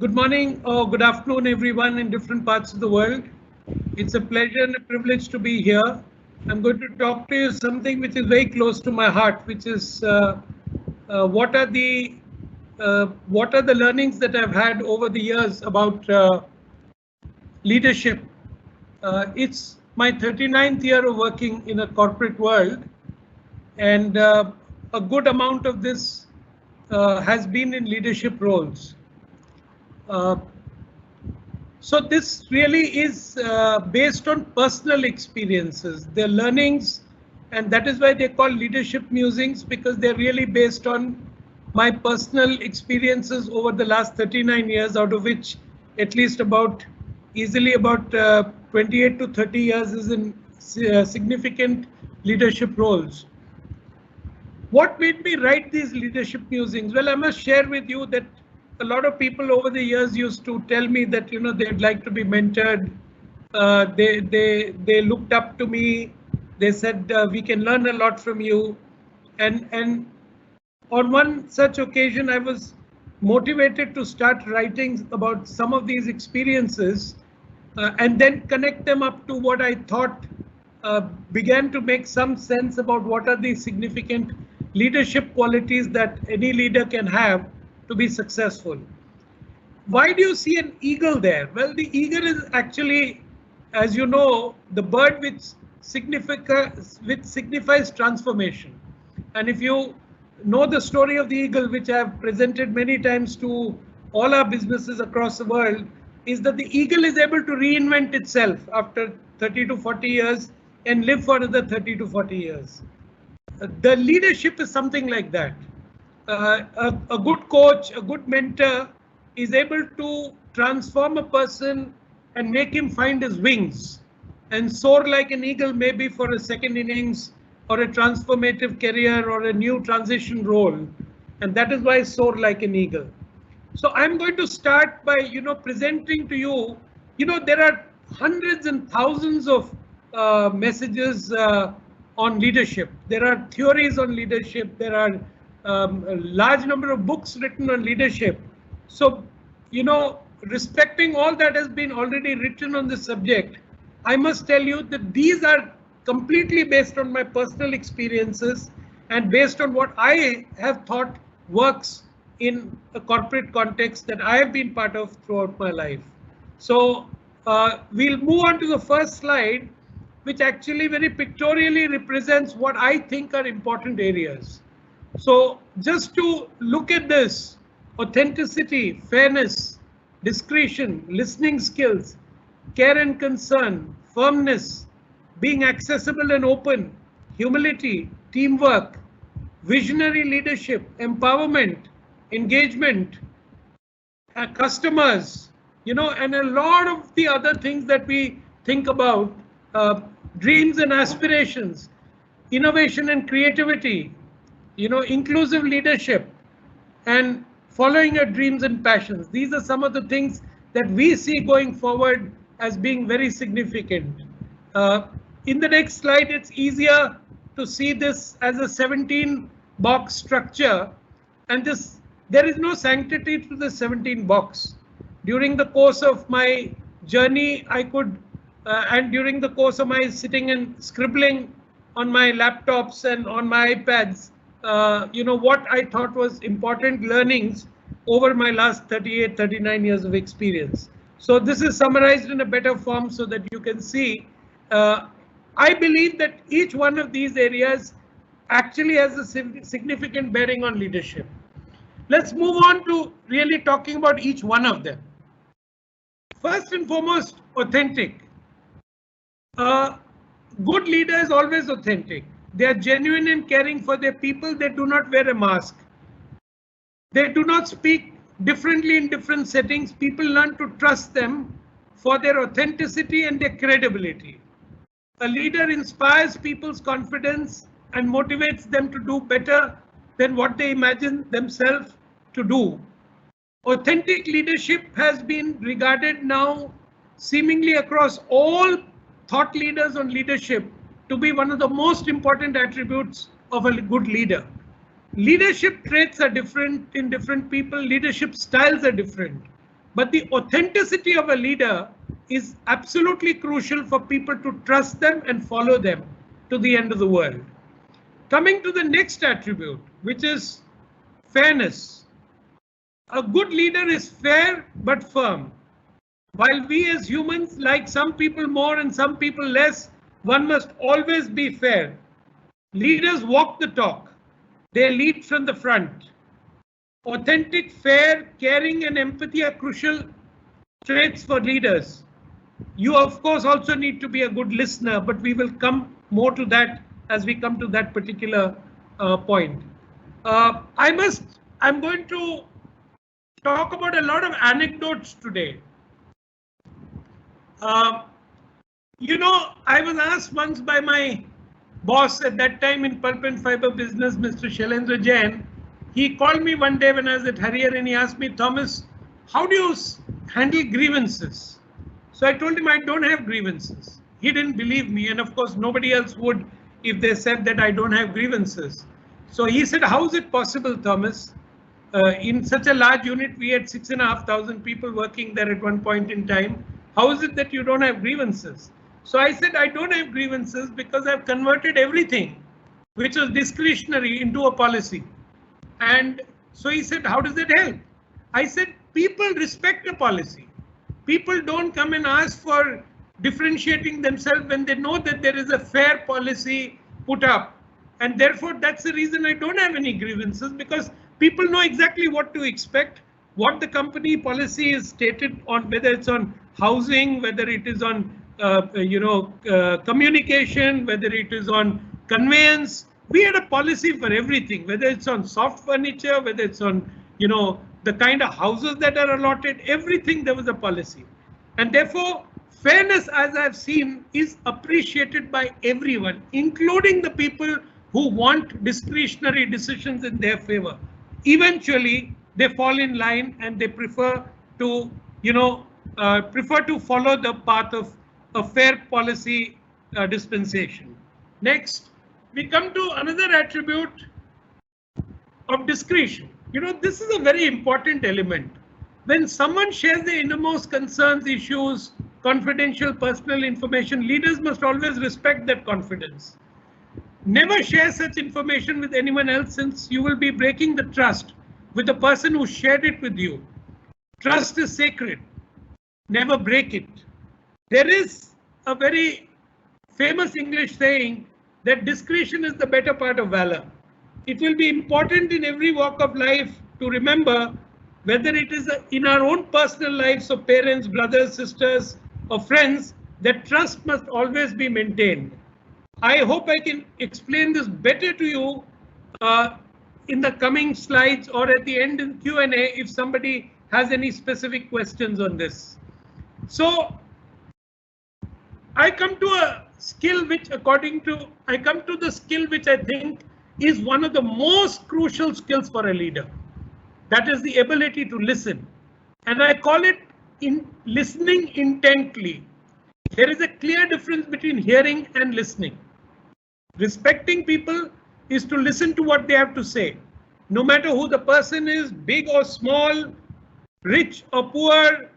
Good morning or good afternoon, everyone in different parts of the world. It's a pleasure and a privilege to be here. I'm going to talk to you something which is very close to my heart, which is what are the learnings that I've had over the years about leadership. It's my 39th year of working in a corporate world, and a good amount of this has been in leadership roles. Uh, So this really is based on personal experiences, their learnings, and that is why they call leadership musings, because they're really based on my personal experiences over the last 39 years, out of which at least easily about 28 to 30 years is in significant leadership roles. What made me write these leadership musings? Well, I must share with you that a lot of people over the years used to tell me that they'd like to be mentored. They looked up to me. They said we can learn a lot from you. And on one such occasion, I was motivated to start writing about some of these experiences and then connect them up to what I thought began to make some sense about what are the significant leadership qualities that any leader can have to be successful. Why do you see an eagle there? Well, the eagle is actually, as you know, the bird which signifies transformation. And if you know the story of the eagle, which I have presented many times to all our businesses across the world, is that the eagle is able to reinvent itself after 30 to 40 years and live for another 30 to 40 years. The leadership is something like that. A good coach, a good mentor is able to transform a person and make him find his wings and soar like an eagle, maybe for a second innings or a transformative career or a new transition role. And that is why soar like an eagle. So I'm going to start by, presenting to you, there are hundreds and thousands of messages on leadership. There are theories on leadership. There are a large number of books written on leadership. So, respecting all that has been already written on this subject, I must tell you that these are completely based on my personal experiences and based on what I have thought works in a corporate context that I have been part of throughout my life. So we'll move on to the first slide, which actually very pictorially represents what I think are important areas. So just to look at this: authenticity, fairness, discretion, listening skills, care and concern, firmness, being accessible and open, humility, teamwork, visionary leadership, empowerment, engagement, customers, and a lot of the other things that we think about, dreams and aspirations, innovation and creativity, inclusive leadership, and following your dreams and passions. These are some of the things that we see going forward as being very significant. In the next slide, it's easier to see this as a 17-box structure, and there is no sanctity to the 17-box. During the course of my journey, I could, and during the course of my sitting and scribbling on my laptops and on my iPads, what I thought was important learnings over my last 38, 39 years of experience. So this is summarized in a better form so that you can see. I believe that each one of these areas actually has a significant bearing on leadership. Let's move on to really talking about each one of them. First and foremost, authentic. A good leader is always authentic. They are genuine in caring for their people. They do not wear a mask. They do not speak differently in different settings. People learn to trust them for their authenticity and their credibility. A leader inspires people's confidence and motivates them to do better than what they imagine themselves to do. Authentic leadership has been regarded now seemingly across all thought leaders on leadership to be one of the most important attributes of a good leader. Leadership traits are different in different people. Leadership styles are different. But the authenticity of a leader is absolutely crucial for people to trust them and follow them to the end of the world. Coming to the next attribute, which is fairness. A good leader is fair but firm. While we as humans like some people more and some people less, one must always be fair. Leaders walk the talk. They lead from the front. Authentic, fair, caring and empathy are crucial traits for leaders. You of course also need to be a good listener, but we will come more to that as we come to that particular point. I'm going to talk about a lot of anecdotes today. You know, I was asked once by my boss at that time in pulp and fiber business, Mr. Shailendra Jain. He called me one day when I was at Harrier and he asked me, Thomas, how do you handle grievances? So I told him I don't have grievances. He didn't believe me, and of course nobody else would if they said that I don't have grievances. So he said, how is it possible, Thomas? In such a large unit, we had 6,500 people working there at one point in time. How is it that you don't have grievances? So I said, I don't have grievances because I've converted everything which was discretionary into a policy. And so he said, how does that help? I said, people respect a policy. People don't come and ask for differentiating themselves when they know that there is a fair policy put up. And therefore, that's the reason I don't have any grievances, because people know exactly what to expect, what the company policy is stated on, whether it's on housing, whether it is on communication, whether it is on conveyance. We had a policy for everything, whether it's on soft furniture, whether it's on, the kind of houses that are allotted, everything there was a policy. And therefore, fairness, as I've seen, is appreciated by everyone, including the people who want discretionary decisions in their favor. Eventually, they fall in line and they prefer to, follow the path of a fair policy dispensation. Next, we come to another attribute of discretion. This is a very important element. When someone shares their innermost concerns, issues, confidential personal information, leaders must always respect that confidence. Never share such information with anyone else, since you will be breaking the trust with the person who shared it with you. Trust is sacred. Never break it. There is a very famous English saying that discretion is the better part of valor. It will be important in every walk of life to remember, whether it is in our own personal lives of parents, brothers, sisters, or friends, that trust must always be maintained. I hope I can explain this better to you in the coming slides or at the end in Q&A if somebody has any specific questions on this. So I come to a skill which I think is one of the most crucial skills for a leader. That is the ability to listen. And I call it listening intently. There is a clear difference between hearing and listening. Respecting people is to listen to what they have to say. No matter who the person is, big or small, rich or poor,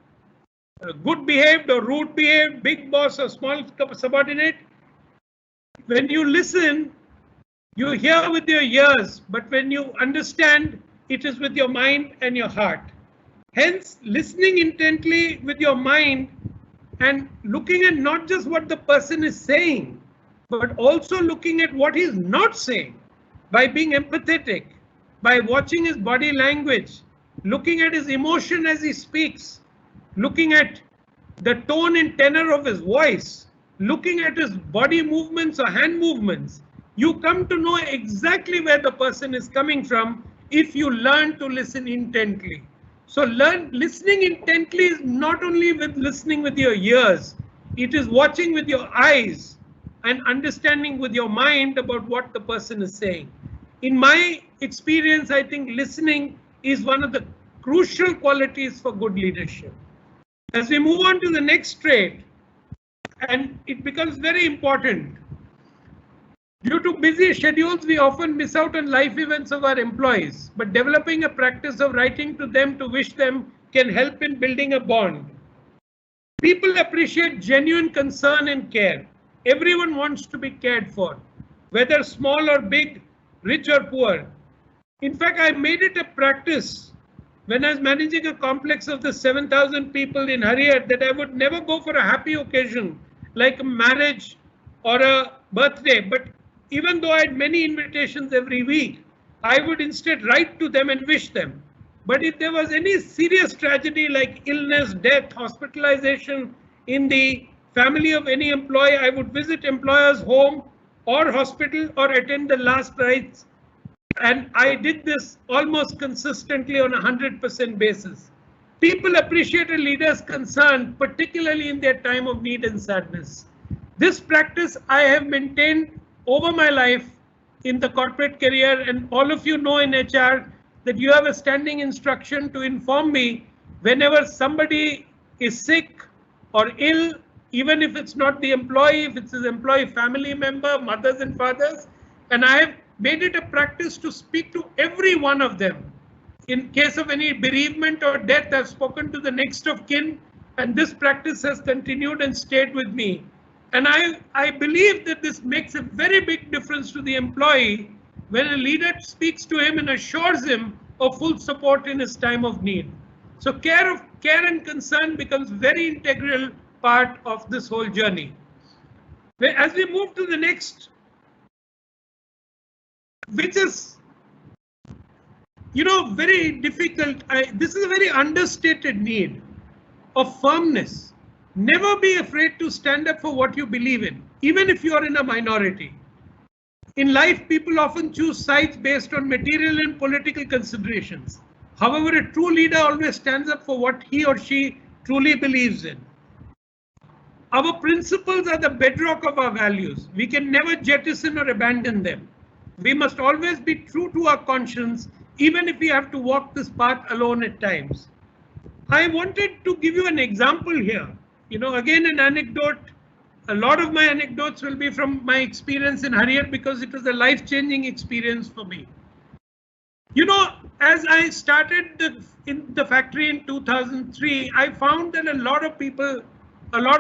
good behaved or rude behaved, big boss or small subordinate. When you listen, you hear with your ears, but when you understand, it is with your mind and your heart. Hence, listening intently with your mind and looking at not just what the person is saying, but also looking at what he's not saying, by being empathetic, by watching his body language, looking at his emotion as he speaks, looking at the tone and tenor of his voice, looking at his body movements or hand movements. You come to know exactly where the person is coming from if you learn to listen intently. So listening intently is not only with listening with your ears, it is watching with your eyes and understanding with your mind about what the person is saying. In my experience, I think listening is one of the crucial qualities for good leadership. As we move on to the next trait, and it becomes very important. Due to busy schedules, we often miss out on life events of our employees, but developing a practice of writing to them to wish them can help in building a bond. People appreciate genuine concern and care. Everyone wants to be cared for, whether small or big, rich or poor. In fact, I made it a practice when I was managing a complex of the 7,000 people in Harriet that I would never go for a happy occasion like a marriage or a birthday. But even though I had many invitations every week, I would instead write to them and wish them. But if there was any serious tragedy like illness, death, hospitalization in the family of any employee, I would visit employer's home or hospital or attend the last rites. And I did this almost consistently on a 100% basis. People appreciate a leader's concern, particularly in their time of need and sadness. This practice I have maintained over my life in the corporate career, and all of you know in HR that you have a standing instruction to inform me whenever somebody is sick or ill, even if it's not the employee, if it's his employee family member, mothers and fathers. And I have made it a practice to speak to every one of them. In case of any bereavement or death, I've spoken to the next of kin, and this practice has continued and stayed with me. And I believe that this makes a very big difference to the employee when a leader speaks to him and assures him of full support in his time of need. So care and concern becomes very integral part of this whole journey. As we move to the next, which is, very difficult. This is a very understated need of firmness. Never be afraid to stand up for what you believe in, even if you are in a minority. In life, people often choose sides based on material and political considerations. However, a true leader always stands up for what he or she truly believes in. Our principles are the bedrock of our values. We can never jettison or abandon them. We must always be true to our conscience, even if we have to walk this path alone at times. I wanted to give you an example here. Again, an anecdote. A lot of my anecdotes will be from my experience in Harriet because it was a life-changing experience for me. As I started in the factory in 2003, I found that a lot of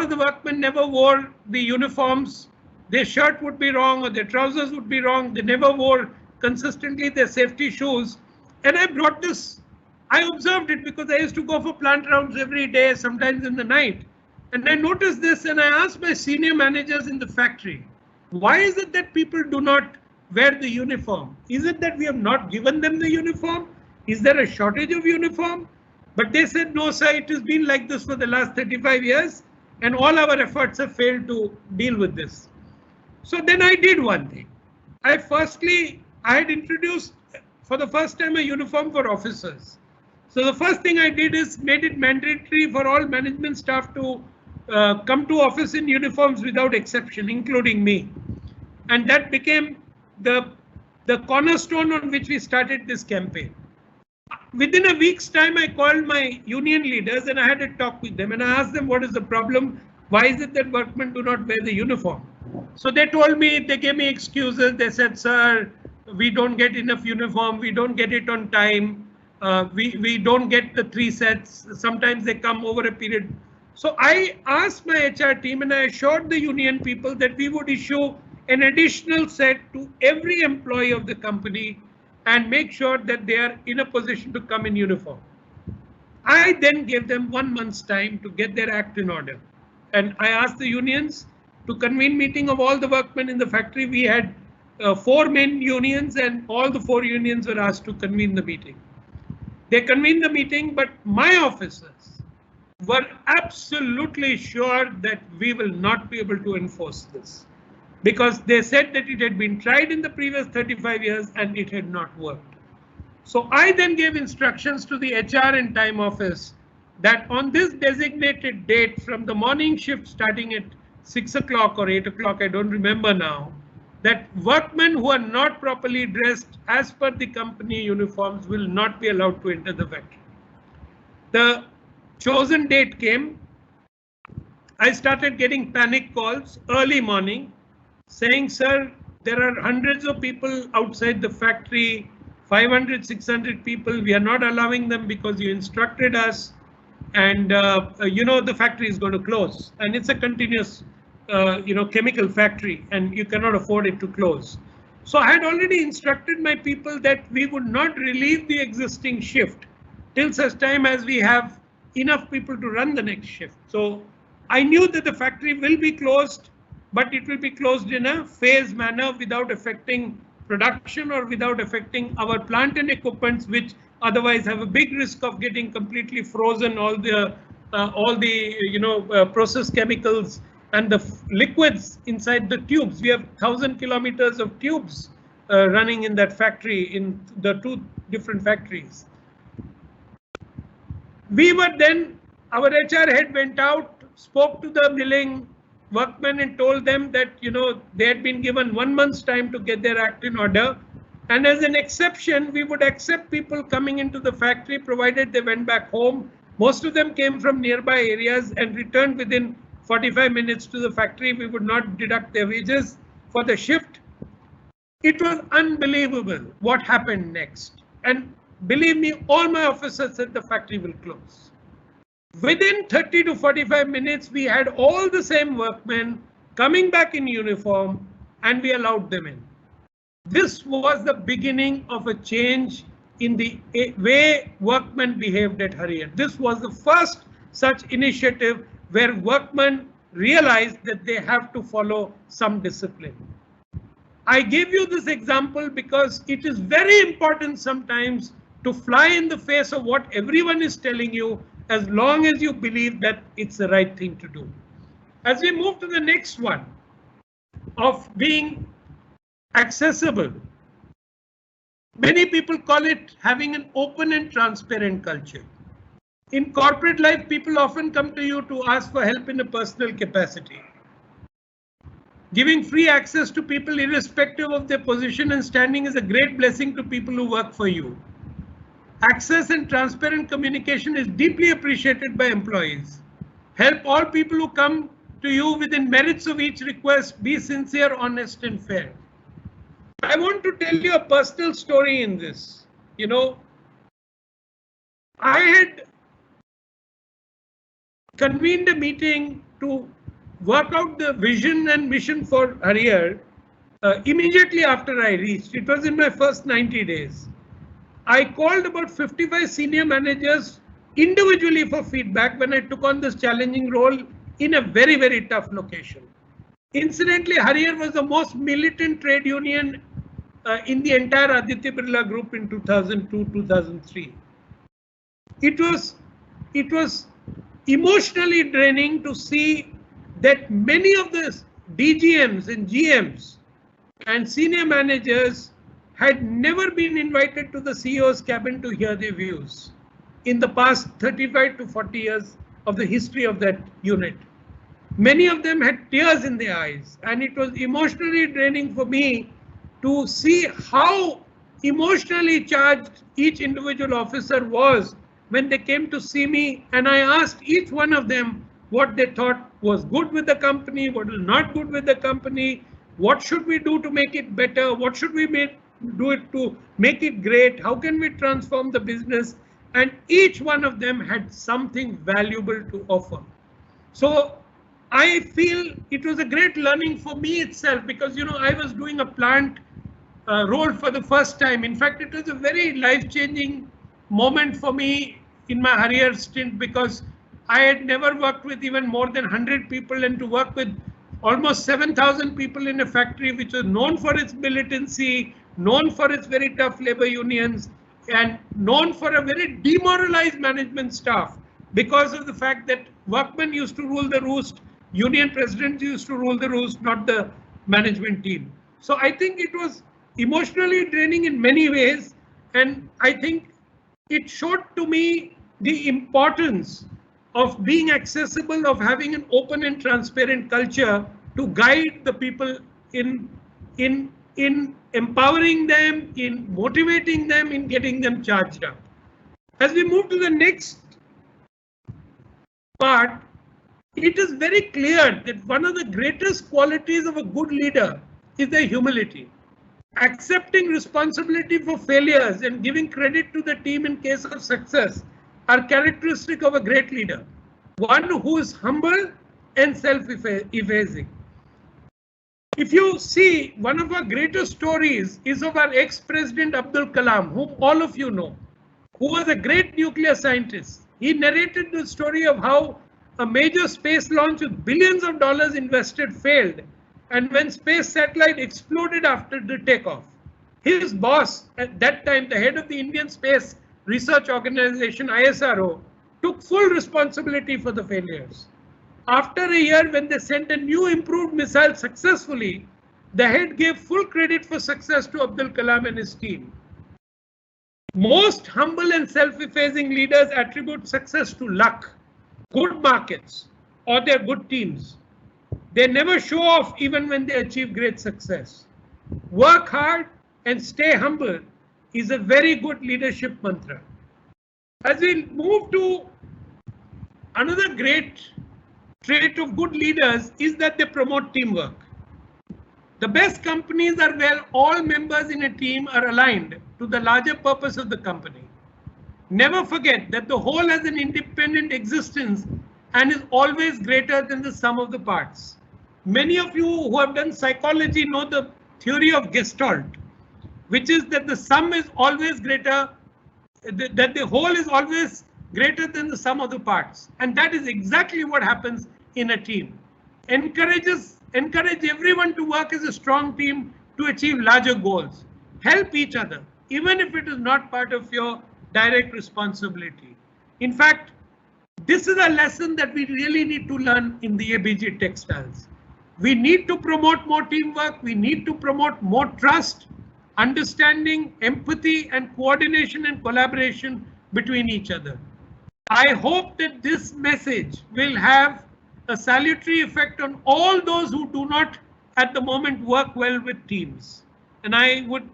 the workmen never wore the uniforms. Their shirt would be wrong or their trousers would be wrong. They never wore consistently their safety shoes. And I observed it because I used to go for plant rounds every day, sometimes in the night. And I noticed this and I asked my senior managers in the factory, why is it that people do not wear the uniform? Is it that we have not given them the uniform? Is there a shortage of uniform? But they said, no, sir, it has been like this for the last 35 years and all our efforts have failed to deal with this. So then I did one thing. I had introduced for the first time a uniform for officers. So the first thing I did is made it mandatory for all management staff to come to office in uniforms without exception, including me. And that became the cornerstone on which we started this campaign. Within a week's time, I called my union leaders and I had a talk with them and I asked them what is the problem? Why is it that workmen do not wear the uniform? So they told me, they gave me excuses. They said, sir, we don't get enough uniform. We don't get it on time. We don't get the 3 sets. Sometimes they come over a period. So I asked my HR team and I assured the union people that we would issue an additional set to every employee of the company and make sure that they are in a position to come in uniform. I then gave them 1 month's time to get their act in order. And I asked the unions to convene meeting of all the workmen in the factory. We had 4 main unions and all the 4 unions were asked to convene the meeting. They convened the meeting, but my officers were absolutely sure that we will not be able to enforce this because they said that it had been tried in the previous 35 years and it had not worked. So I then gave instructions to the HR and time office that on this designated date from the morning shift starting at 6 o'clock or 8 o'clock, I don't remember now, that workmen who are not properly dressed as per the company uniforms will not be allowed to enter the factory. The chosen date came. I started getting panic calls early morning saying, sir, there are hundreds of people outside the factory, 500, 600 people. We are not allowing them because you instructed us. and the factory is going to close, and it's a continuous chemical factory, and you cannot afford it to close. So I had already instructed my people that we would not relieve the existing shift till such time as we have enough people to run the next shift. So I knew that the factory will be closed, but it will be closed in a phased manner without affecting production or without affecting our plant and equipments, which otherwise have a big risk of getting completely frozen. All the process chemicals and the liquids inside the tubes. We have 1,000 kilometers of tubes running in that factory, in the 2 different factories. We were then, our HR head went out, spoke to the milling workmen and told them that they had been given 1 month's time to get their act in order, and as an exception we would accept people coming into the factory provided they went back home. Most of them came from nearby areas and returned within 45 minutes to the factory. We would not deduct their wages for the shift. It was unbelievable what happened next, and believe me, all my officers said the factory will close. Within 30 to 45 minutes, we had all the same workmen coming back in uniform, and we allowed them in. This was the beginning of a change in the way workmen behaved at Harrier. This was the first such initiative where workmen realized that they have to follow some discipline. I gave you this example because it is very important sometimes to fly in the face of what everyone is telling you, as long as you believe that it's the right thing to do. As we move to the next one of being accessible, many people call it having an open and transparent culture. In corporate life, people often come to you to ask for help in a personal capacity. Giving free access to people irrespective of their position and standing is a great blessing to people who work for you. Access and transparent communication is deeply appreciated by employees. Help all people who come to you within merits of each request. Be sincere, honest, and fair. I want to tell you a personal story in this. I had convened a meeting to work out the vision and mission for Harrier immediately after I reached. It was in my first 90 days. I called about 55 senior managers individually for feedback when I took on this challenging role in a very, very tough location. Incidentally, Harrier was the most militant trade union in the entire Aditya Birla Group in 2002-2003. It was emotionally draining to see that many of the DGMs and GMs and senior managers had never been invited to the CEO's cabin to hear their views in the past 35 to 40 years of the history of that unit. Many of them had tears in their eyes, and it was emotionally draining for me to see how emotionally charged each individual officer was when they came to see me, and I asked each one of them what they thought was good with the company, what was not good with the company, what should we do to make it better, what should we do it to make it great, how can we transform the business, and each one of them had something valuable to offer. So I feel it was a great learning for me itself, because I was doing a plant role for the first time. In fact, it was a very life-changing moment for me in my Harrier stint, because I had never worked with even more than 100 people, and to work with almost 7,000 people in a factory which was known for its militancy, known for its very tough labor unions, and known for a very demoralized management staff because of the fact that workmen used to rule the roost, union presidents used to rule the roost, not the management team. So I think it was emotionally draining in many ways, and I think it showed to me the importance of being accessible, of having an open and transparent culture to guide the people in empowering them, in motivating them, in getting them charged up. As we move to the next part, it is very clear that one of the greatest qualities of a good leader is their humility. Accepting responsibility for failures and giving credit to the team in case of success are characteristic of a great leader. One who is humble and self-effacing. If you see, one of our greatest stories is of our ex-president Abdul Kalam, whom all of you know, who was a great nuclear scientist. He narrated the story of how a major space launch with billions of dollars invested failed, and when space satellite exploded after the takeoff, his boss at that time, the head of the Indian Space Research Organization, ISRO, took full responsibility for the failures. After a year, when they sent a new improved missile successfully, the head gave full credit for success to Abdul Kalam and his team. Most humble and self-effacing leaders attribute success to luck, good markets, or their good teams. They never show off even when they achieve great success. Work hard and stay humble is a very good leadership mantra. As we move to another great trait of good leaders is that they promote teamwork. The best companies are where all members in a team are aligned to the larger purpose of the company. Never forget that the whole has an independent existence and is always greater than the sum of the parts. Many of you who have done psychology know the theory of Gestalt, which is that the sum is always greater, that the whole is always greater than the sum of the parts. And that is exactly what happens in a team. Encourage everyone to work as a strong team to achieve larger goals. Help each other, even if it is not part of your direct responsibility. In fact, this is a lesson that we really need to learn in the ABG Textiles. We need to promote more teamwork. We need to promote more trust, understanding, empathy, and coordination and collaboration between each other. I hope that this message will have a salutary effect on all those who do not at the moment work well with teams. And I would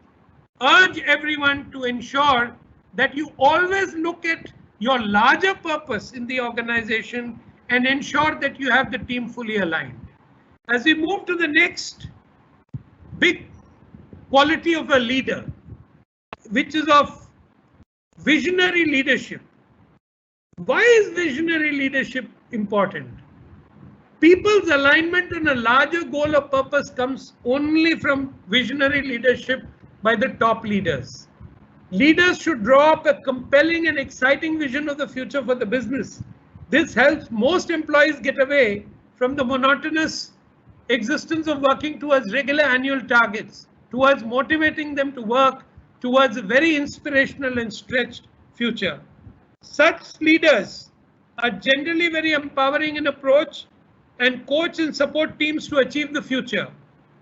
urge everyone to ensure that you always look at your larger purpose in the organization and ensure that you have the team fully aligned. As we move to the next big quality of a leader, which is of visionary leadership. Why is visionary leadership important? People's alignment on a larger goal or purpose comes only from visionary leadership by the top leaders. Leaders should draw up a compelling and exciting vision of the future for the business. This helps most employees get away from the monotonous existence of working towards regular annual targets, towards motivating them to work towards a very inspirational and stretched future. Such leaders are generally very empowering in approach and coach and support teams to achieve the future.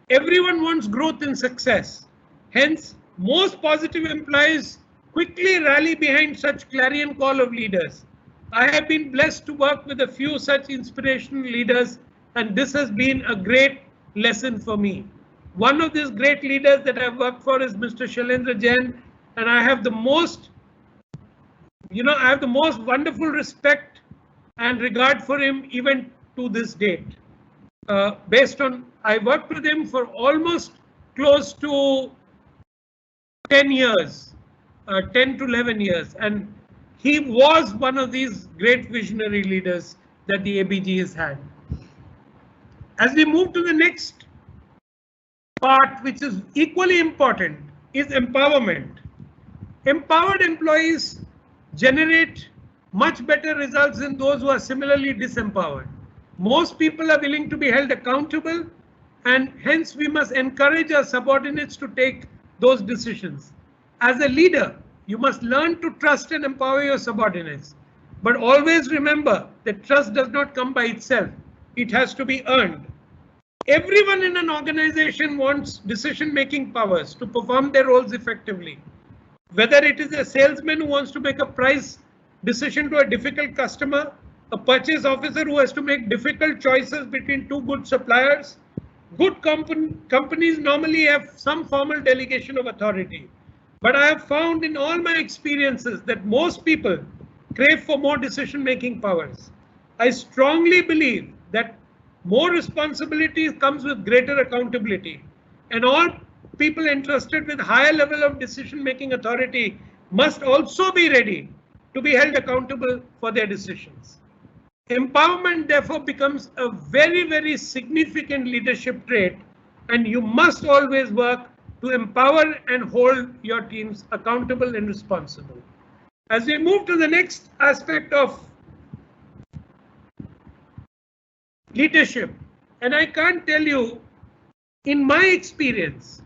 Everyone wants growth and success. Hence, most positive employees quickly rally behind such clarion call of leaders. I have been blessed to work with a few such inspirational leaders, and this has been a great lesson for me. One of these great leaders that I've worked for is Mr. Shailendra Jain, and I have the most wonderful respect and regard for him even to this date. I worked with him for almost close to 10 years, 10 to 11 years, and he was one of these great visionary leaders that the ABG has had. As we move to the next part, which is equally important, is empowerment. Empowered employees generate much better results than those who are similarly disempowered. Most people are willing to be held accountable, and hence we must encourage our subordinates to take those decisions. As a leader, you must learn to trust and empower your subordinates. But always remember that trust does not come by itself. It has to be earned. Everyone in an organization wants decision-making powers to perform their roles effectively. Whether it is a salesman who wants to make a price decision to a difficult customer, a purchase officer who has to make difficult choices between two good suppliers, good companies normally have some formal delegation of authority. But I have found in all my experiences that most people crave for more decision-making powers. I strongly believe that more responsibility comes with greater accountability, and all people entrusted with higher level of decision-making authority must also be ready to be held accountable for their decisions. Empowerment therefore becomes a very, very significant leadership trait, and you must always work to empower and hold your teams accountable and responsible. As we move to the next aspect of leadership, and I can't tell you, in my experience,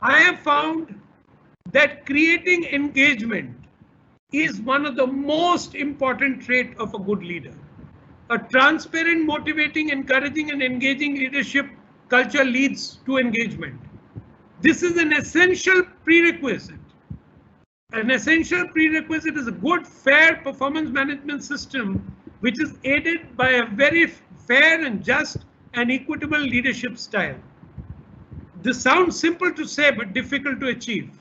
I have found that creating engagement is one of the most important traits of a good leader. A transparent, motivating, encouraging, and engaging leadership culture leads to engagement. This is an essential prerequisite. An essential prerequisite is a good, fair performance management system, which is aided by a very fair and just and equitable leadership style. This sounds simple to say, but difficult to achieve.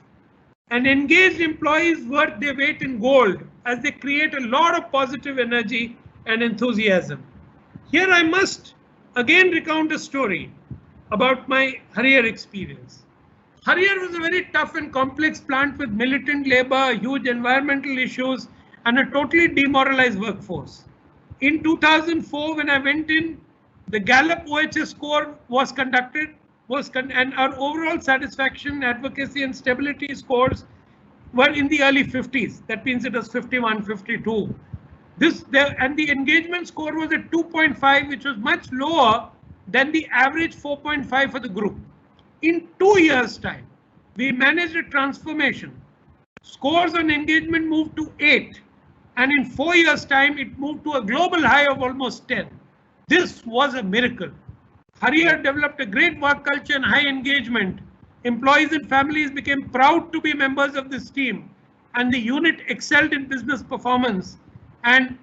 An engaged employee is worth their weight in gold, as they create a lot of positive energy and enthusiasm. Here I must again recount a story about my Harrier experience. Harrier was a very tough and complex plant with militant labor, huge environmental issues, and a totally demoralized workforce. In 2004, when I went in, the Gallup OHS score was conducted, and our overall satisfaction, advocacy, and stability scores were in the early 50s. That means it was 51, 52. And the engagement score was at 2.5, which was much lower than the average 4.5 for the group. In 2 years' time, we managed a transformation. Scores on engagement moved to 8, and in 4 years' time, it moved to a global high of almost 10. This was a miracle. Harrier developed a great work culture and high engagement. Employees and families became proud to be members of this team, and the unit excelled in business performance and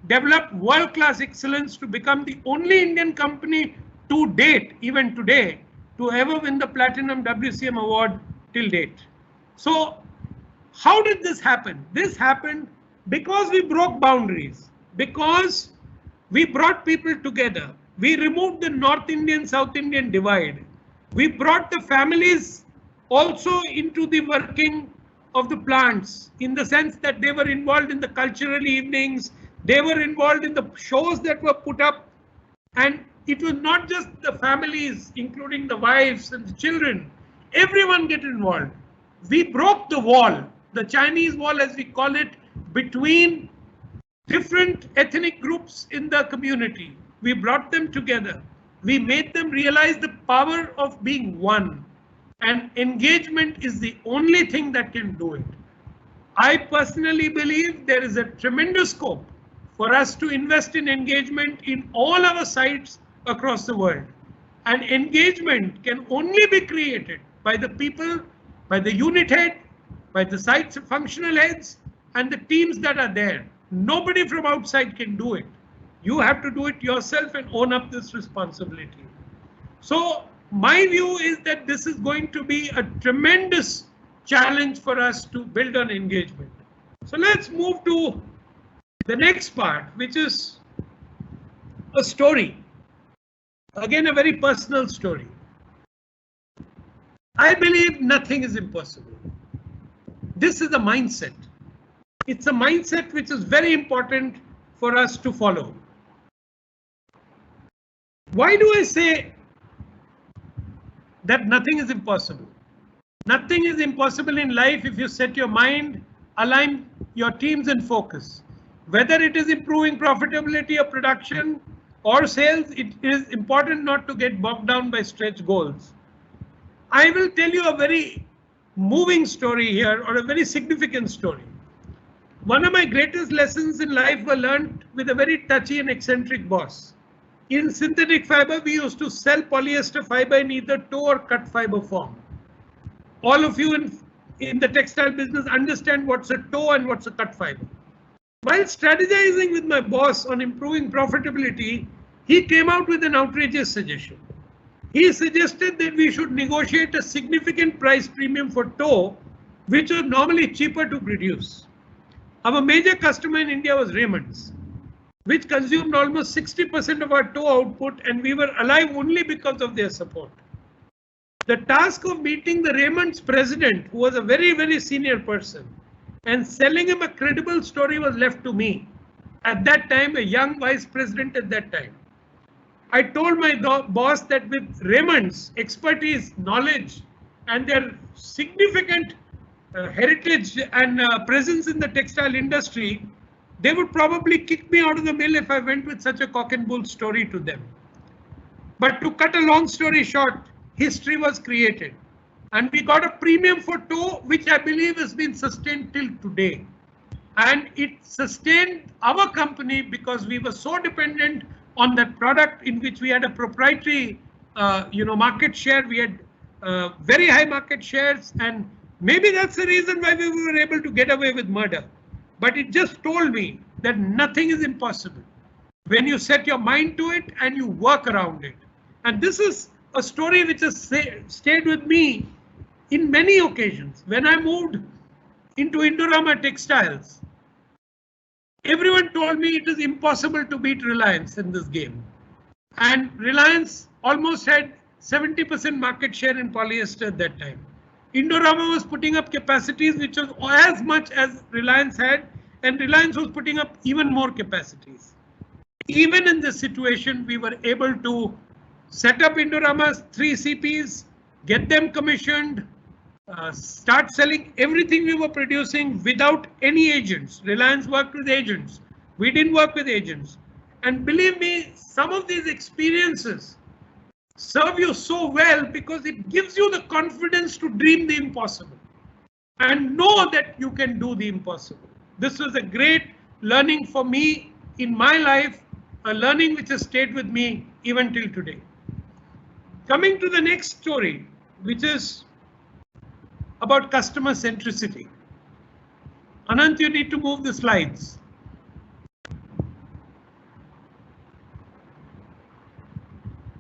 developed world-class excellence to become the only Indian company to date, even today, to ever win the Platinum WCM award till date. So how did this happen? This happened because we broke boundaries, because we brought people together. We removed the North Indian, South Indian divide. We brought the families also into the working of the plants, in the sense that they were involved in the cultural evenings, they were involved in the shows that were put up, and it was not just the families, including the wives and the children, everyone get involved. We broke the wall, the Chinese wall as we call it, between different ethnic groups in the community. We brought them together. We made them realize the power of being one. And engagement is the only thing that can do it. I personally believe there is a tremendous scope for us to invest in engagement in all our sites across the world. And engagement can only be created by the people, by the unit head, by the site's functional heads, and the teams that are there. Nobody from outside can do it. You have to do it yourself and own up this responsibility. So my view is that this is going to be a tremendous challenge for us to build on engagement. So let's move to the next part, which is a story. Again, a very personal story. I believe nothing is impossible. This is a mindset. It's a mindset which is very important for us to follow. Why do I say that nothing is impossible? Nothing is impossible in life if you set your mind, align your teams and focus. Whether it is improving profitability or production or sales, it is important not to get bogged down by stretch goals. I will tell you a very moving story here, or a very significant story. One of my greatest lessons in life were learned with a very touchy and eccentric boss. In synthetic fiber, we used to sell polyester fiber in either tow or cut fiber form. All of you in the textile business understand what's a tow and what's a cut fiber. While strategizing with my boss on improving profitability, he came out with an outrageous suggestion. He suggested that we should negotiate a significant price premium for tow, which was normally cheaper to produce. Our major customer in India was Raymond's, which consumed almost 60% of our tow output, and we were alive only because of their support. The task of meeting the Raymond's president, who was a very, very senior person, and selling him a credible story was left to me. At that time, a young vice president at that time. I told my boss that with Raymond's expertise, knowledge, and their significant heritage and presence in the textile industry, they would probably kick me out of the mill if I went with such a cock and bull story to them. But to cut a long story short, history was created. And we got a premium for toe, which I believe has been sustained till today. And it sustained our company because we were so dependent on that product in which we had a proprietary, market share. We had very high market shares, and maybe that's the reason why we were able to get away with murder. But it just told me that nothing is impossible when you set your mind to it and you work around it. And this is a story which has stayed with me in many occasions. When I moved into Indorama Textiles, everyone told me it is impossible to beat Reliance in this game. And Reliance almost had 70% market share in polyester at that time. Indorama was putting up capacities which was as much as Reliance had, and Reliance was putting up even more capacities. Even in this situation, we were able to set up Indorama's 3 CPs, get them commissioned, start selling everything we were producing without any agents. Reliance worked with agents. We didn't work with agents. And believe me, some of these experiences serve you so well because it gives you the confidence to dream the impossible and know that you can do the impossible. This was a great learning for me in my life, a learning which has stayed with me even till today. Coming to the next story, which is about customer centricity. Anant, you need to move the slides.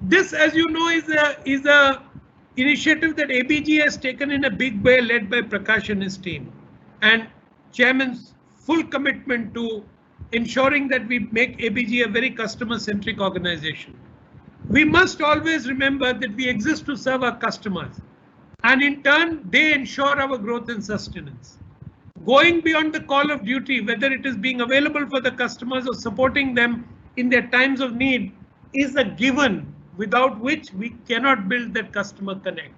This, as you know, is a initiative that ABG has taken in a big way, led by Prakash and his team, and Chairman's full commitment to ensuring that we make ABG a very customer-centric organization. We must always remember that we exist to serve our customers, and in turn, they ensure our growth and sustenance. Going beyond the call of duty, whether it is being available for the customers or supporting them in their times of need, is a given without which we cannot build that customer connect.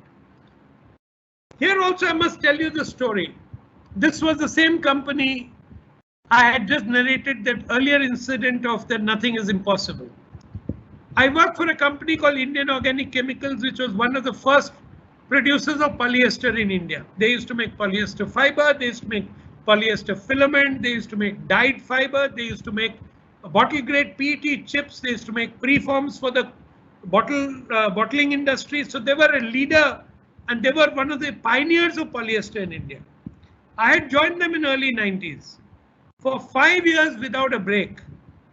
Here also, I must tell you the story. This was the same company I had just narrated that earlier incident of that nothing is impossible. I worked for a company called Indian Organic Chemicals, which was one of the first producers of polyester in India. They used to make polyester fiber, they used to make polyester filament, they used to make dyed fiber, they used to make bottle grade PET chips, they used to make preforms for the bottling industry. So they were a leader and they were one of the pioneers of polyester in India. I had joined them in early 90s. For 5 years without a break,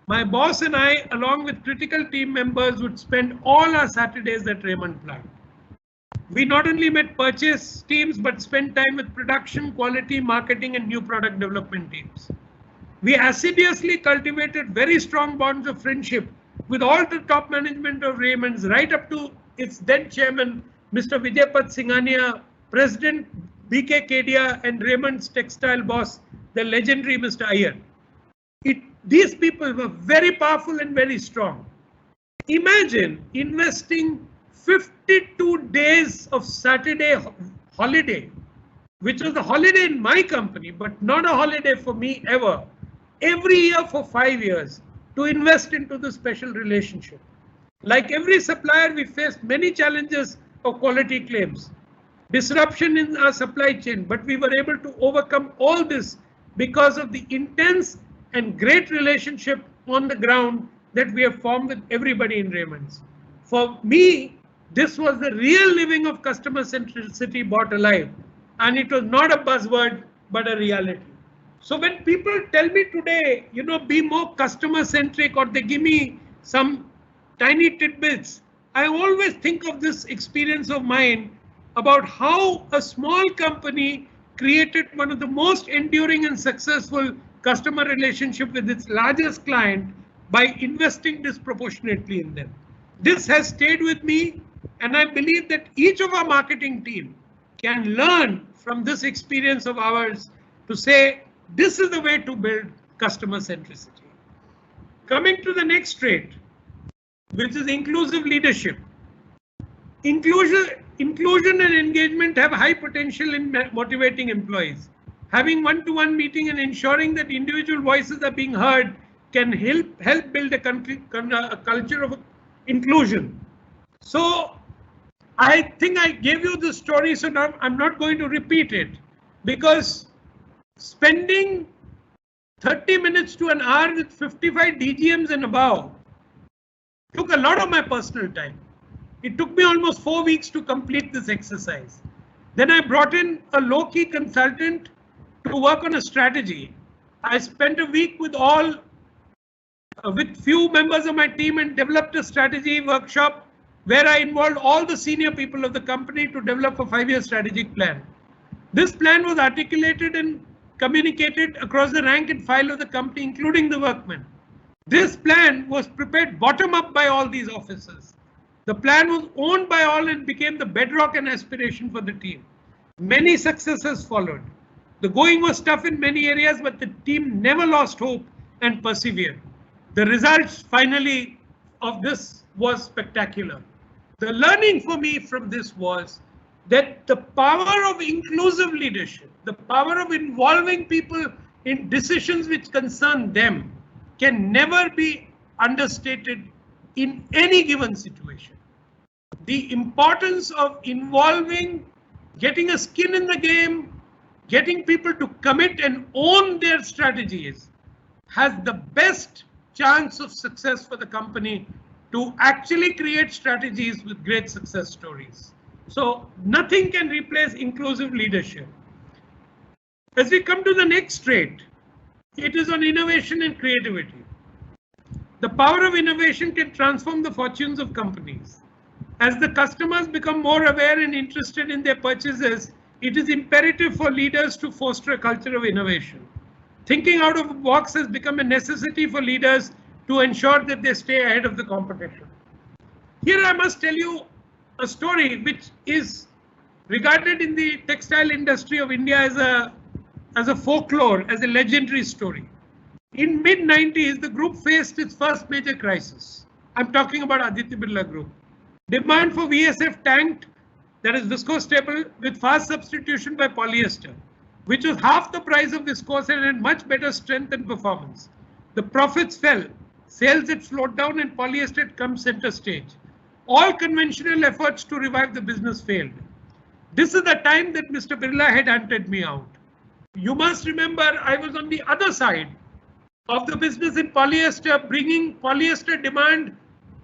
my boss and I, along with critical team members, would spend all our Saturdays at Raymond plant. We not only met purchase teams, but spent time with production, quality, marketing, and new product development teams. We assiduously cultivated very strong bonds of friendship with all the top management of Raymond's, right up to its then chairman, Mr. Vijaypad Singhania, President BK Kedia, and Raymond's textile boss, the legendary Mr. Iyer. These people were very powerful and very strong. Imagine investing 52 days of Saturday holiday, which was a holiday in my company, but not a holiday for me ever, every year for 5 years to invest into the special relationship. Like every supplier, we faced many challenges of quality claims, disruption in our supply chain, but we were able to overcome all this because of the intense and great relationship on the ground that we have formed with everybody in Raymond's. For me, this was the real living of customer centricity brought alive, and it was not a buzzword, but a reality. So when people tell me today, be more customer centric, or they give me some tiny tidbits, I always think of this experience of mine about how a small company created one of the most enduring and successful customer relationship with its largest client by investing disproportionately in them. This has stayed with me, and I believe that each of our marketing team can learn from this experience of ours to say This is the way to build customer centricity. Coming to the next trait, which is inclusive leadership. Inclusion and engagement have high potential in motivating employees. Having one-to-one meeting and ensuring that individual voices are being heard can help build a culture of inclusion. So I think I gave you this story, so now I'm not going to repeat it, because spending 30 minutes to an hour with 55 DGMs and above took a lot of my personal time. It took me almost 4 weeks to complete this exercise. Then I brought in a low-key consultant to work on a strategy. I spent a week with few members of my team and developed a strategy workshop where I involved all the senior people of the company to develop a 5-year strategic plan. This plan was articulated and communicated across the rank and file of the company, including the workmen. This plan was prepared bottom up by all these officers. The plan was owned by all and became the bedrock and aspiration for the team. Many successes followed. The going was tough in many areas, but the team never lost hope and persevered. The results finally of this was spectacular. The learning for me from this was that the power of inclusive leadership, the power of involving people in decisions which concern them, can never be understated in any given situation. The importance of involving, getting a skin in the game, getting people to commit and own their strategies has the best chance of success for the company to actually create strategies with great success stories. So nothing can replace inclusive leadership. As we come to the next trait, it is on innovation and creativity. The power of innovation can transform the fortunes of companies. As the customers become more aware and interested in their purchases, it is imperative for leaders to foster a culture of innovation. Thinking out of the box has become a necessity for leaders to ensure that they stay ahead of the competition. Here I must tell you a story which is regarded in the textile industry of India as a folklore, as a legendary story. In mid-90s, the group faced its first major crisis. I'm talking about Aditya Birla Group. Demand for VSF tanked, that is viscose staple, with fast substitution by polyester, which was half the price of viscose and had much better strength and performance. The profits fell, sales had slowed down, and polyester had come center stage. All conventional efforts to revive the business failed. This is the time that Mr. Birla had hunted me out. You must remember, I was on the other side of the business in polyester, bringing polyester demand,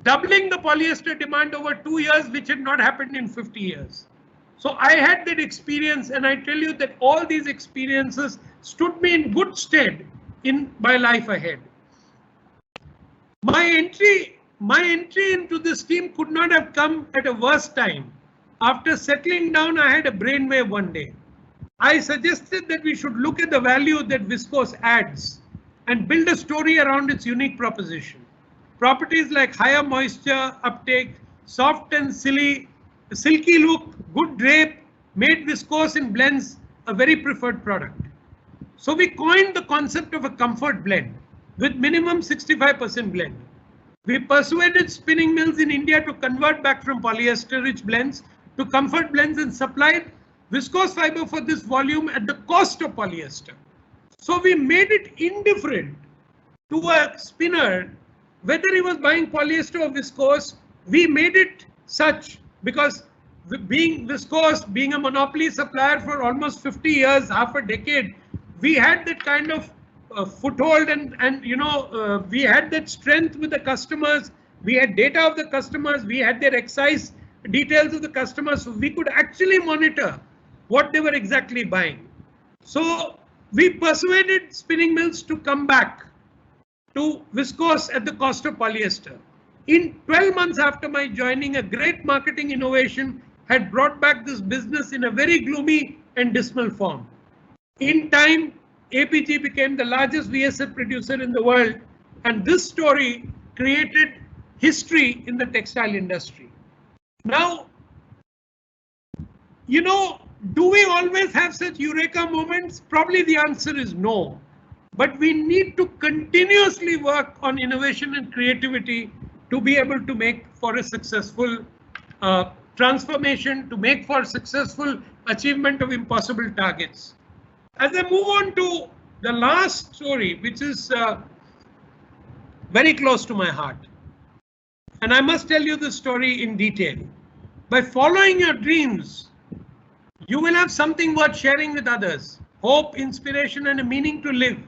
doubling the polyester demand over 2 years, which had not happened in 50 years. So I had that experience, and I tell you that all these experiences stood me in good stead in my life ahead. My entry into this team could not have come at a worse time. After settling down, I had a brainwave one day. I suggested that we should look at the value that viscose adds and build a story around its unique proposition. Properties like higher moisture uptake, soft and silky look, good drape, made viscose in blends a very preferred product. So we coined the concept of a comfort blend with minimum 65% blend. We persuaded spinning mills in India to convert back from polyester-rich blends to comfort blends and supplied viscose fiber for this volume at the cost of polyester. So we made it indifferent to a spinner whether he was buying polyester or viscose. We made it such, because being viscose, being a monopoly supplier for almost 50 years, half a decade, we had that kind of foothold and we had that strength with the customers. We had data of the customers, we had their excise details of the customers, so we could actually monitor what they were exactly buying. So we persuaded spinning mills to come back to viscose at the cost of polyester. In 12 months after my joining, a great marketing innovation had brought back this business in a very gloomy and dismal form. In time, APG became the largest VSF producer in the world, and this story created history in the textile industry. Now, Do we always have such eureka moments? Probably the answer is no. But we need to continuously work on innovation and creativity to be able to make for a successful transformation, to make for successful achievement of impossible targets. As I move on to the last story, which is very close to my heart, and I must tell you the story in detail. By following your dreams, you will have something worth sharing with others, hope, inspiration, and a meaning to live.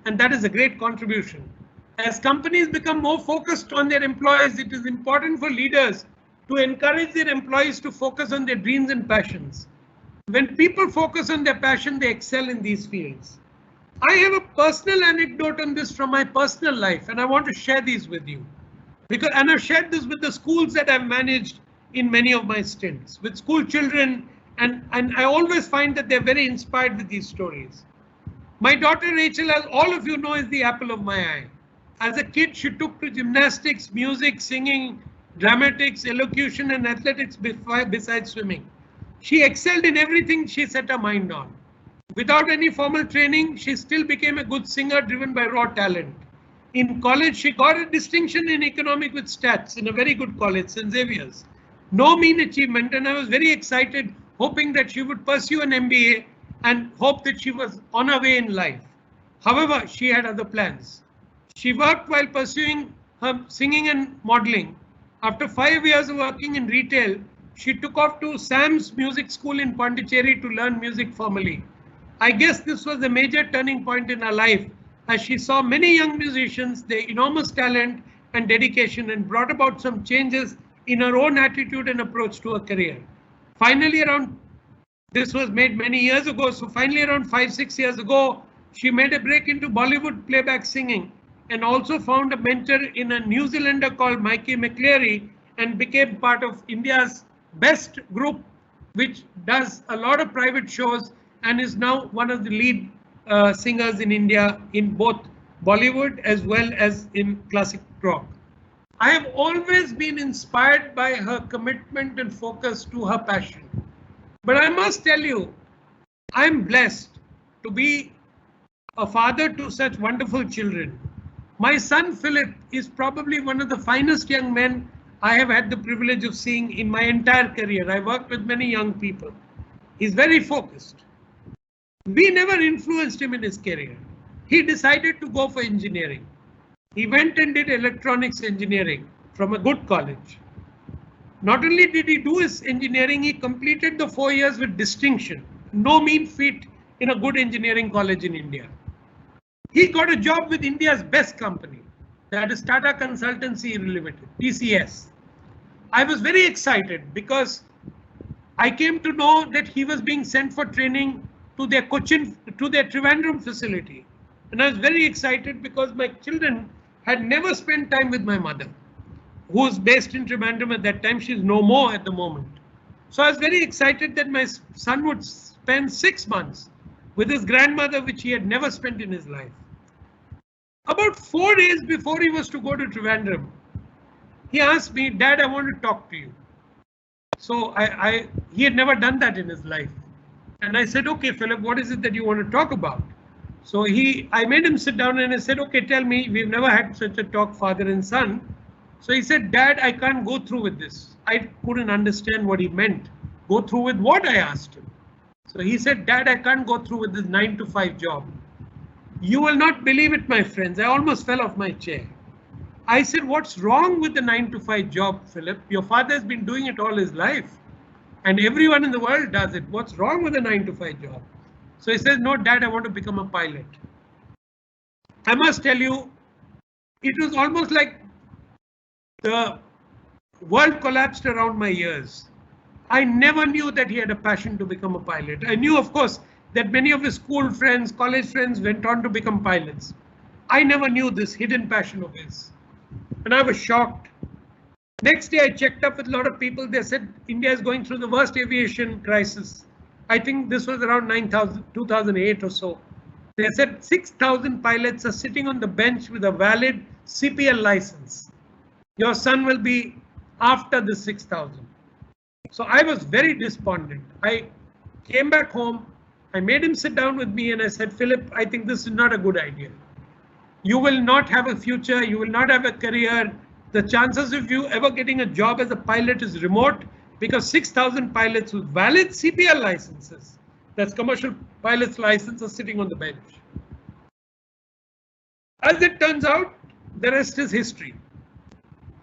And that is a great contribution. As companies become more focused on their employees, it is important for leaders to encourage their employees to focus on their dreams and passions. When people focus on their passion, they excel in these fields. I have a personal anecdote on this from my personal life, and I want to share these with you. And I've shared this with the schools that I've managed in many of my stints, with school children, and I always find that they're very inspired with these stories. My daughter Rachel, as all of you know, is the apple of my eye. As a kid, she took to gymnastics, music, singing, dramatics, elocution, and athletics besides swimming. She excelled in everything she set her mind on. Without any formal training, she still became a good singer driven by raw talent. In college, she got a distinction in economics with stats in a very good college, St. Xavier's. No mean achievement, and I was very excited, hoping that she would pursue an MBA and hope that she was on her way in life. However, she had other plans. She worked while pursuing her singing and modeling. After 5 years of working in retail, she took off to Sam's Music School in Pondicherry to learn music formally. I guess this was a major turning point in her life, as she saw many young musicians, their enormous talent and dedication, and brought about some changes in her own attitude and approach to her career. Finally, this was made many years ago, so finally around 5-6 years ago, she made a break into Bollywood playback singing and also found a mentor in a New Zealander called Mikey McCleary and became part of India's best group, which does a lot of private shows and is now one of the lead singers in India in both Bollywood as well as in classic rock. I have always been inspired by her commitment and focus to her passion. But I must tell you, I'm blessed to be a father to such wonderful children. My son Philip is probably one of the finest young men I have had the privilege of seeing in my entire career. I worked with many young people. He's very focused. We never influenced him in his career. He decided to go for engineering. He went and did electronics engineering from a good college. Not only did he do his engineering, he completed the 4 years with distinction. No mean feat in a good engineering college in India. He got a job with India's best company, that is Tata Consultancy Limited, TCS. I was very excited because I came to know that he was being sent for training to their Trivandrum facility. And I was very excited because my children had never spent time with my mother, who was based in Trivandrum at that time. She's no more at the moment. So I was very excited that my son would spend 6 months with his grandmother, which he had never spent in his life. About 4 days before he was to go to Trivandrum, he asked me, "Dad, I want to talk to you." So he had never done that in his life. And I said, "Okay, Philip, what is it that you want to talk about?" So I made him sit down and I said, "Okay, tell me, we've never had such a talk, father and son." So he said, "Dad, I can't go through with this." I couldn't understand what he meant. Go through with what, I asked him. So he said, "Dad, I can't go through with this 9-to-5 job." You will not believe it, my friends. I almost fell off my chair. I said, "What's wrong with the 9-to-5 job, Philip? Your father has been doing it all his life. And everyone in the world does it. What's wrong with a 9-to-5 job?" So he says, "No, Dad, I want to become a pilot." I must tell you, it was almost like the world collapsed around my ears. I never knew that he had a passion to become a pilot. I knew, of course, that many of his school friends, college friends went on to become pilots. I never knew this hidden passion of his. And I was shocked. Next day, I checked up with a lot of people. They said India is going through the worst aviation crisis. I think this was around 2008 or so. They said 6,000 pilots are sitting on the bench with a valid CPL license. Your son will be after the 6,000. So I was very despondent. I came back home. I made him sit down with me and I said, Philip, I think this is not a good idea. You will not have a future. You will not have a career. The chances of you ever getting a job as a pilot is remote because 6,000 pilots with valid CPL licenses, that's commercial pilot's license, are sitting on the bench. As it turns out, the rest is history.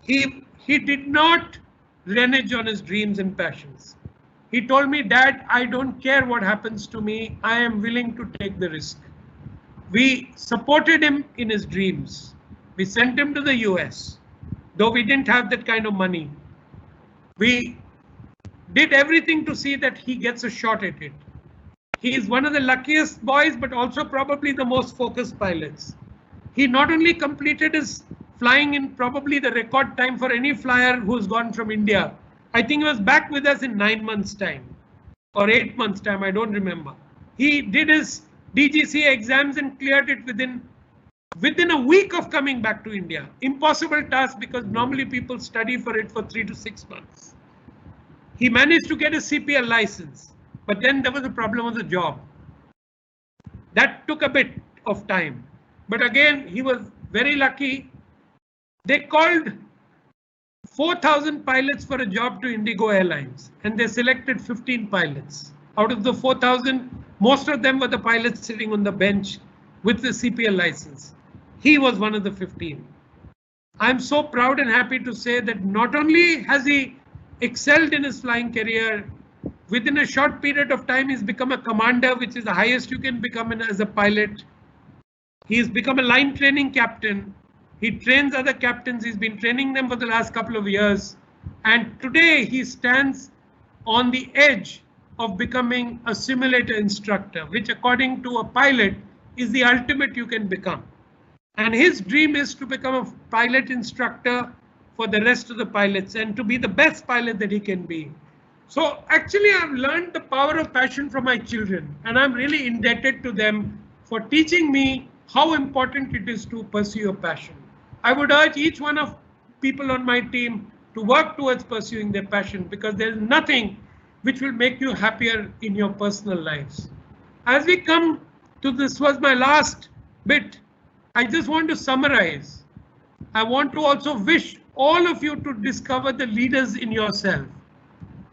He did not renege on his dreams and passions. He told me, Dad, I don't care what happens to me. I am willing to take the risk. We supported him in his dreams. We sent him to the US, though we didn't have that kind of money. We did everything to see that he gets a shot at it. He is one of the luckiest boys, but also probably the most focused pilots. He not only completed his flying in probably the record time for any flyer who's gone from India. I think he was back with us in 9 months' time or 8 months' time. I don't remember. He did his DGCA exams and cleared it within a week of coming back to India. Impossible task because normally people study for it for 3 to 6 months. He managed to get a CPL license, but then there was a problem with the job. That took a bit of time. But again, he was very lucky. They called 4,000 pilots for a job to Indigo Airlines, and they selected 15 pilots. Out of the 4,000, most of them were the pilots sitting on the bench with the CPL license. He was one of the 15. I'm so proud and happy to say that not only has he excelled in his flying career, within a short period of time, he's become a commander, which is the highest you can become as a pilot. He's become a line training captain. He trains other captains. He's been training them for the last couple of years. And today he stands on the edge of becoming a simulator instructor, which according to a pilot is the ultimate you can become. And his dream is to become a pilot instructor for the rest of the pilots and to be the best pilot that he can be. So actually I've learned the power of passion from my children, and I'm really indebted to them for teaching me how important it is to pursue a passion. I would urge each one of people on my team to work towards pursuing their passion, because there is nothing which will make you happier in your personal lives. As we come to this was my last bit, I just want to summarize. I want to also wish all of you to discover the leaders in yourself.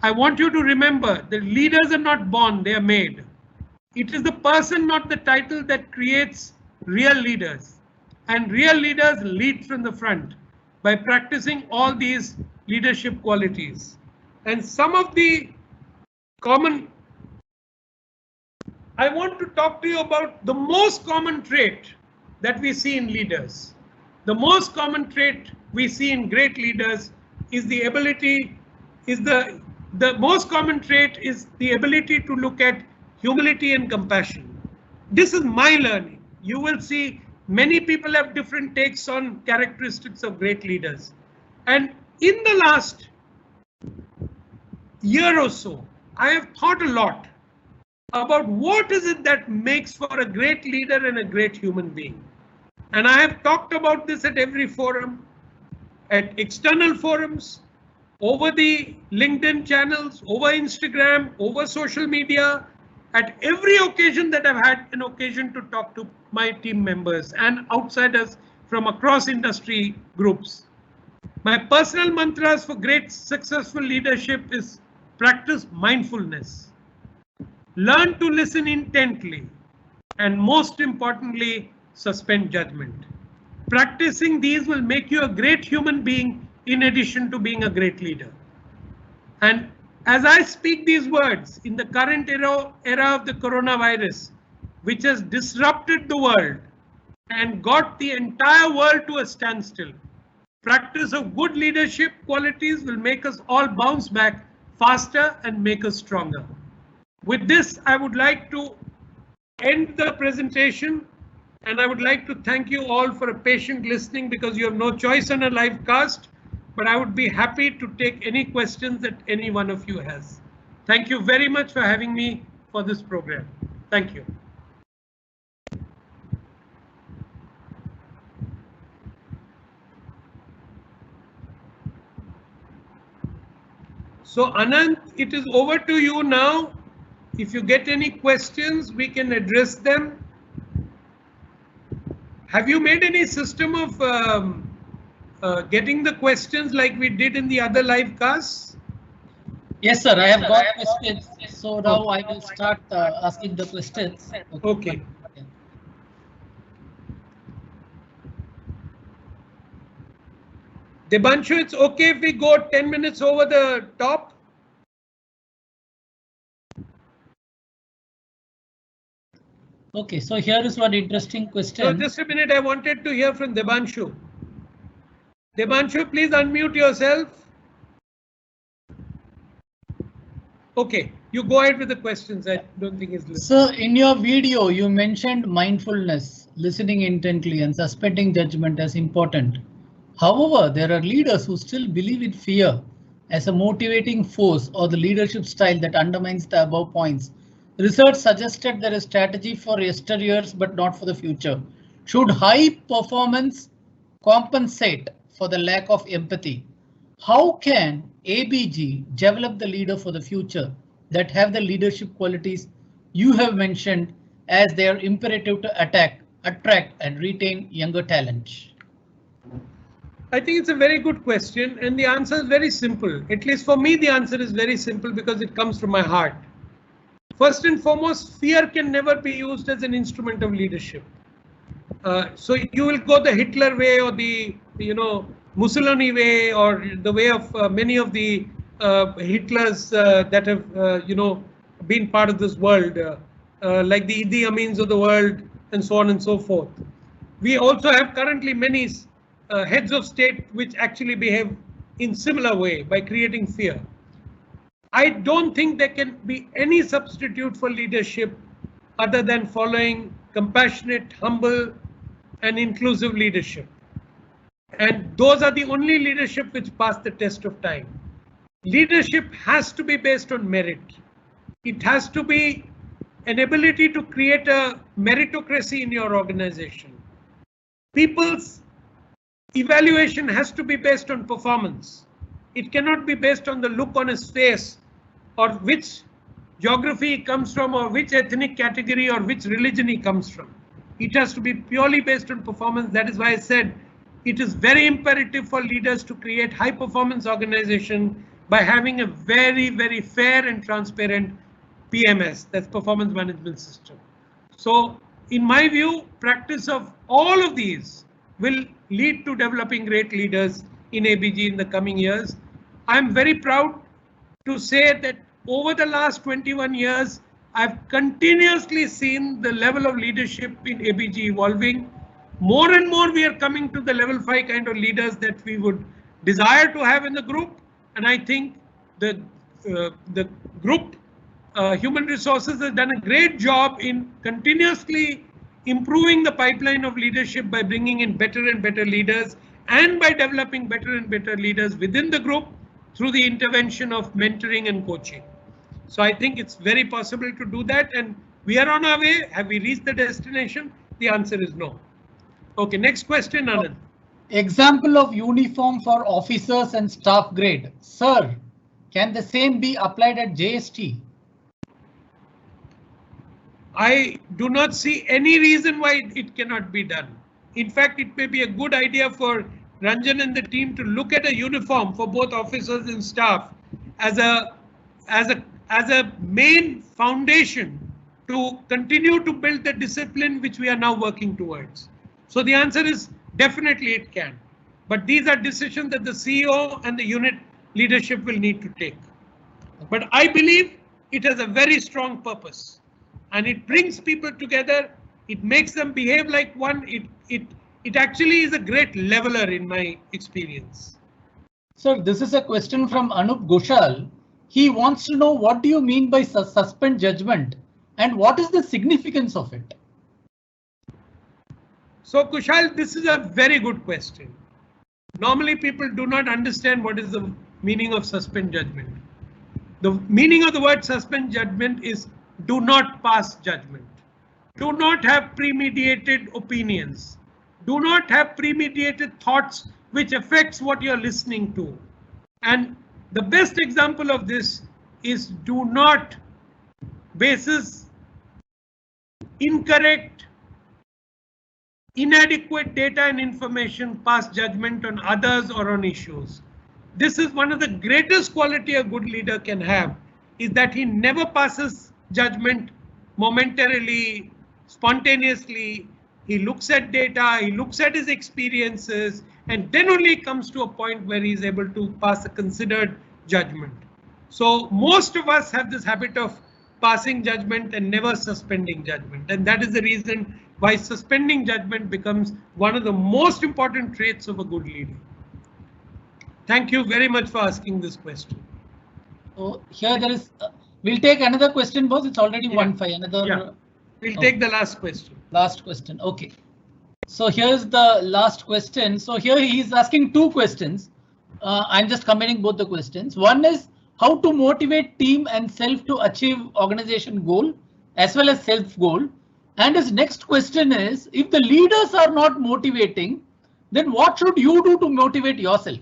I want you to remember that leaders are not born, they are made. It is the person, not the title, that creates real leaders. And real leaders lead from the front by practicing all these leadership qualities. And some of the common, I want to talk to you about the most common trait that we see in leaders. The most common trait we see in great leaders is the ability, the most common trait is the ability to look at humility and compassion. This is my learning. You will see many people have different takes on characteristics of great leaders. And in the last year or so, I have thought a lot about what is it that makes for a great leader and a great human being. And I have talked about this at every forum, at external forums, over the LinkedIn channels, over Instagram, over social media, at every occasion that I've had an occasion to talk to my team members and outsiders from across industry groups. My personal mantras for great successful leadership is practice mindfulness, learn to listen intently, and most importantly, suspend judgment. Practicing these will make you a great human being in addition to being a great leader. And as I speak these words in the current era of the coronavirus, which has disrupted the world and got the entire world to a standstill, practice of good leadership qualities will make us all bounce back faster and make us stronger. With this, I would like to end the presentation, and I would like to thank you all for a patient listening, because you have no choice on a live cast. But I would be happy to take any questions that any one of you has. Thank you very much for having me for this program. Thank you. So Anant, it is over to you now. If you get any questions, we can address them. Have you made any system of getting the questions like we did in the other live casts? Yes, sir. I have got questions. So now I will start asking the questions. Okay. Debanshu, it's okay if we go 10 minutes over the top? Okay, so here is one interesting question. So just a minute, I wanted to hear from Debanshu. Debanshu, please unmute yourself. Okay, you go ahead with the questions. I don't think it's listening. So in your video, you mentioned mindfulness, listening intently and suspending judgment as important. However, there are leaders who still believe in fear as a motivating force or the leadership style that undermines the above points. Research suggested there is strategy for yesteryears but not for the future. Should high performance compensate for the lack of empathy? How can ABG develop the leader for the future that have the leadership qualities you have mentioned as they are imperative to attract and retain younger talent? I think it's a very good question, and the answer is very simple. At least for me, the answer is very simple because it comes from my heart. First and foremost, fear can never be used as an instrument of leadership. So you will go the Hitler way or the Mussolini way or the way of many of the Hitlers that have been part of this world, like the Idi Amins of the world and so on and so forth. We also have currently many heads of state which actually behave in similar way by creating fear. I don't think there can be any substitute for leadership other than following compassionate, humble, and inclusive leadership. And those are the only leadership which pass the test of time. Leadership has to be based on merit. It has to be an ability to create a meritocracy in your organization. People's evaluation has to be based on performance. It cannot be based on the look on his face or which geography he comes from or which ethnic category or which religion he comes from. It has to be purely based on performance. That is why I said it is very imperative for leaders to create high performance organization by having a very, very fair and transparent PMS, that's performance management system. So in my view, practice of all of these will lead to developing great leaders in ABG in the coming years. I'm very proud to say that over the last 21 years, I've continuously seen the level of leadership in ABG evolving. More and more we are coming to the level 5 kind of leaders that we would desire to have in the group. And I think the group human resources has done a great job in continuously improving the pipeline of leadership by bringing in better and better leaders and by developing better and better leaders within the group through the intervention of mentoring and coaching. So I think it's very possible to do that, and we are on our way. Have we reached the destination? The answer is no. Okay, next question, Anand. Example of uniform for officers and staff grade. Sir, can the same be applied at JST? I do not see any reason why it cannot be done. In fact, it may be a good idea for Ranjan and the team to look at a uniform for both officers and staff as a main foundation to continue to build the discipline which we are now working towards. So the answer is definitely it can. But these are decisions that the CEO and the unit leadership will need to take. But I believe it has a very strong purpose and it brings people together. It makes them behave like one. It actually is a great leveler in my experience. Sir, this is a question from Anup Ghoshal. He wants to know, what do you mean by suspend judgment and what is the significance of it? So Kushal, this is a very good question. Normally people do not understand what is the meaning of suspend judgment. The meaning of the word suspend judgment is do not pass judgment. Do not have premeditated opinions. Do not have premeditated thoughts which affects what you're listening to. And the best example of this is do not basis incorrect, inadequate data and information, pass judgment on others or on issues. This is one of the greatest quality a good leader can have, is that he never passes judgment momentarily, spontaneously. He looks at data, he looks at his experiences, and then only comes to a point where he is able to pass a considered judgment. So most of us have this habit of passing judgment and never suspending judgment. And that is the reason why suspending judgment becomes one of the most important traits of a good leader. Thank you very much for asking this question. So here there is, we'll take another question, boss. It's already 1-5. Another. Yeah. We'll take the last question. Last question. OK. So here's the last question. So here he is asking two questions. I'm just combining both the questions. One is how to motivate team and self to achieve organization goal as well as self goal. And his next question is, if the leaders are not motivating, then what should you do to motivate yourself?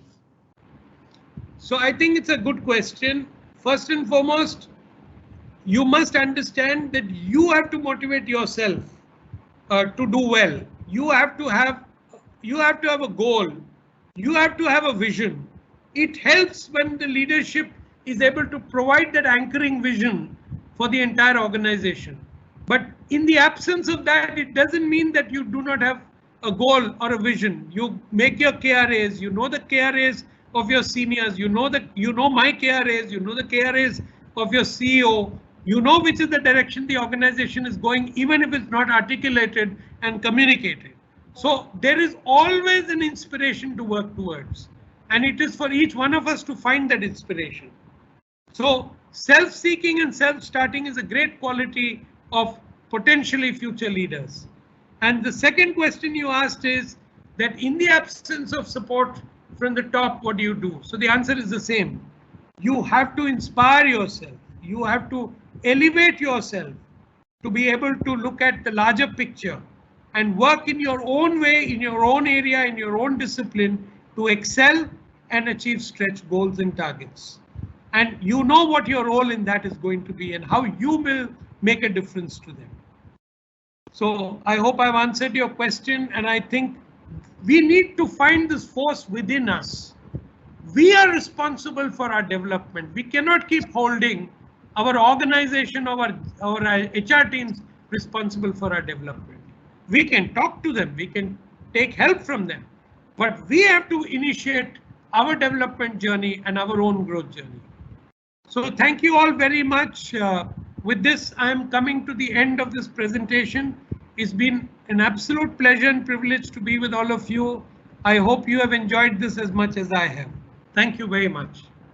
So I think it's a good question. First and foremost, you must understand that you have to motivate yourself to do well. You have to have a goal. You have to have a vision. It helps when the leadership is able to provide that anchoring vision for the entire organization. But in the absence of that, it doesn't mean that you do not have a goal or a vision. You make your KRAs, you know the KRAs of your seniors, you know my KRAs, you know the KRAs of your CEO, you know which is the direction the organization is going, even if it's not articulated and communicated. So there is always an inspiration to work towards, and it is for each one of us to find that inspiration. So self-seeking and self-starting is a great quality of potentially future leaders. And the second question you asked is that in the absence of support from the top, what do you do? So the answer is the same. You have to inspire yourself. You have to elevate yourself to be able to look at the larger picture and work in your own way, in your own area, in your own discipline to excel and achieve stretch goals and targets. And you know what your role in that is going to be and how you will make a difference to them. So I hope I've answered your question, and I think we need to find this force within us. We are responsible for our development. We cannot keep holding our organization, our HR teams responsible for our development. We can talk to them, we can take help from them, but we have to initiate our development journey and our own growth journey. So thank you all very much. With this, I am coming to the end of this presentation. It's been an absolute pleasure and privilege to be with all of you. I hope you have enjoyed this as much as I have. Thank you very much.